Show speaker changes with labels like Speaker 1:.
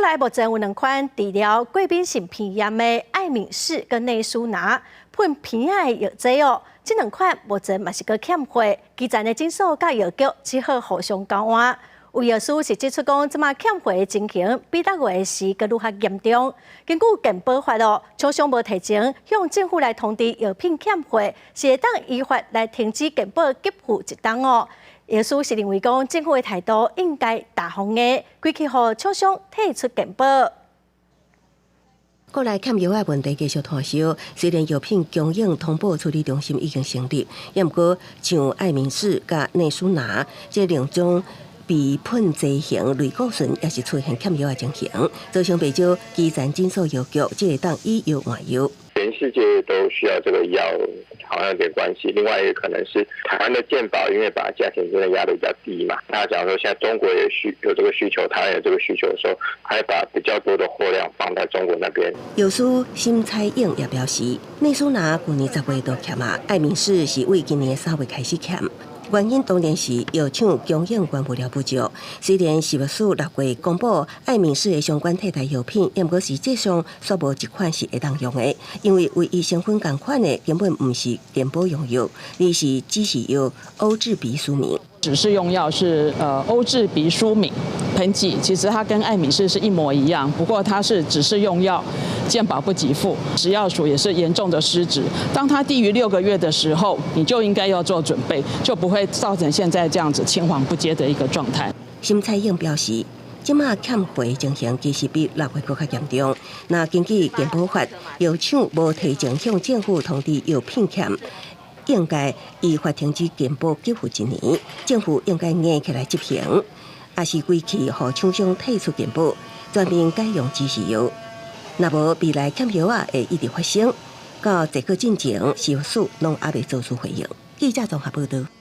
Speaker 1: 来目前有2款治疗过敏性鼻炎的爱敏适跟内舒拿喷鼻仔的药剂哦，这2款目前嘛是个欠货，基站的诊所甲药局只好互相交换。有药师是指出讲，即马欠货的情形比6月时更愈较严重。根据健保法哦，厂商无提前向政府来通知药品欠货，是会当依法来停止健保给付1档哦。药师是认为讲，政府的态度应该大方的，规气互厂商退出健保。
Speaker 2: 国内欠药的问题继续拖烧，虽然药品供应通报处理中心已经成立，也毋过像爱敏适甲内舒拿这2种被喷剂型类固醇也是出现欠药的情形，造成不少基层诊所药局只会当以药换药。
Speaker 3: 全世界都需要这个药，好像有点关系。另外一个可能是台湾的健保，因为把价钱真的压得比较低嘛。他讲说现在中国也有这个需求，台湾有这个需求的时候，还把比较多的货量放在中国那边。
Speaker 2: 药师辛彩英也表示，内舒拿去年10月都欠啊，爱敏适是为今年3月开始欠。原因当然是药厂供应原物料不足。虽然食药署6月公布爱敏适的相关替代药品，也毋过实际上却无一款是会当用的，因为唯一成分同款的根本唔是健保用药，而是只是药欧治鼻舒敏。
Speaker 4: 指示用药是欧治鼻舒敏喷剂，其实它跟爱敏适是一模一样，不过它是指示用药，健保不给付，食药署也是严重的失职。当它低于6个月的时候，你就应该要做准备，就不会造成现在这样子青黄不接的一个状态。
Speaker 2: 辛彩英表示，即马欠货的情形其实比6月更加严重。那根据健保法，药厂无提前向政府通知药品欠，应该依法停止健保给付1年，政府应该硬起来执行，也是规气互厂商退出健保，全面改用指示药。若无未来欠药会一直发生，到这个进程，食药署拢还未做出回应。记者综合报道。